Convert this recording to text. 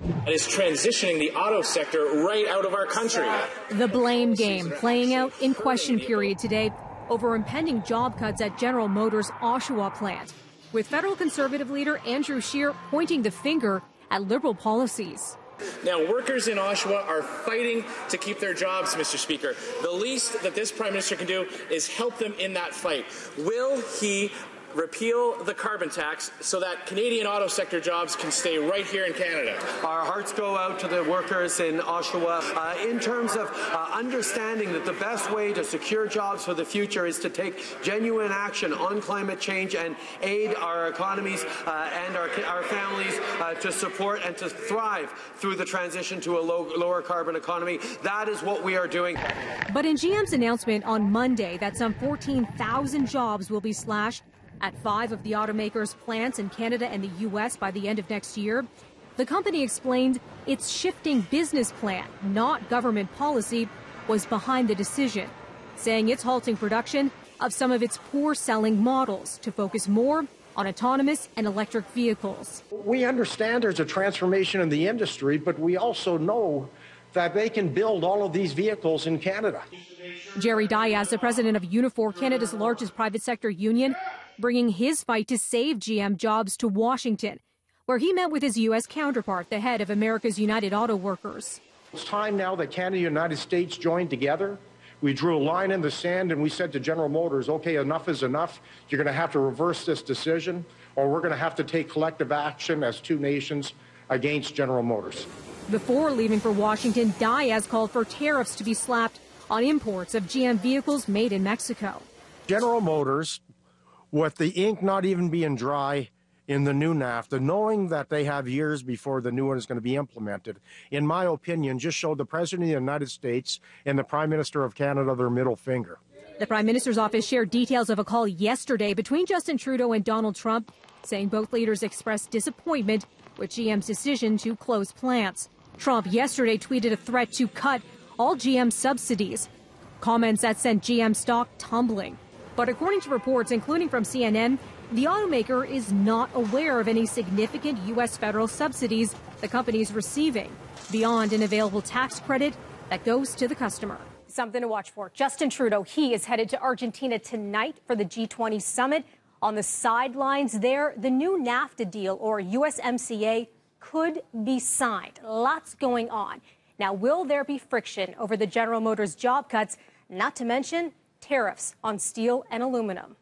and is transitioning the auto sector right out of our country. The blame game playing out in question period today over impending job cuts at General Motors' Oshawa plant, with federal Conservative leader Andrew Scheer pointing the finger at Liberal policies. Now, workers in Oshawa are fighting to keep their jobs, Mr. Speaker. The least that this Prime Minister can do is help them in that fight. Will he repeal the carbon tax so that Canadian auto sector jobs can stay right here in Canada? Our hearts go out to the workers in Oshawa in terms of understanding that the best way to secure jobs for the future is to take genuine action on climate change and aid our economies and our families to support and to thrive through the transition to a lower carbon economy. That is what we are doing. But in GM's announcement on Monday that some 14,000 jobs will be slashed at 5 of the automaker's plants in Canada and the U.S. by the end of next year, the company explained its shifting business plan, not government policy, was behind the decision, saying it's halting production of some of its poor-selling models to focus more on autonomous and electric vehicles. We understand there's a transformation in the industry, but we also know that they can build all of these vehicles in Canada. Jerry Diaz, the president of Unifor, Canada's largest private sector union, bringing his fight to save GM jobs to Washington, where he met with his U.S. counterpart, the head of America's United Auto Workers. It's time now that Canada and the United States joined together. We drew a line in the sand and we said to General Motors, okay, enough is enough. You're going to have to reverse this decision, or we're going to have to take collective action as two nations against General Motors. Before leaving for Washington, Diaz called for tariffs to be slapped on imports of GM vehicles made in Mexico. General Motors, with the ink not even being dry in the new NAFTA, knowing that they have years before the new one is going to be implemented, in my opinion, just showed the President of the United States and the Prime Minister of Canada their middle finger. The Prime Minister's office shared details of a call yesterday between Justin Trudeau and Donald Trump, saying both leaders expressed disappointment with GM's decision to close plants. Trump yesterday tweeted a threat to cut all GM subsidies, comments that sent GM stock tumbling. But according to reports, including from CNN, the automaker is not aware of any significant U.S. federal subsidies the company is receiving, beyond an available tax credit that goes to the customer. Something to watch for. Justin Trudeau, he is headed to Argentina tonight for the G20 summit. On the sidelines there, the new NAFTA deal, or USMCA, could be signed. Lots going on. Now, will there be friction over the General Motors job cuts, not to mention tariffs on steel and aluminum?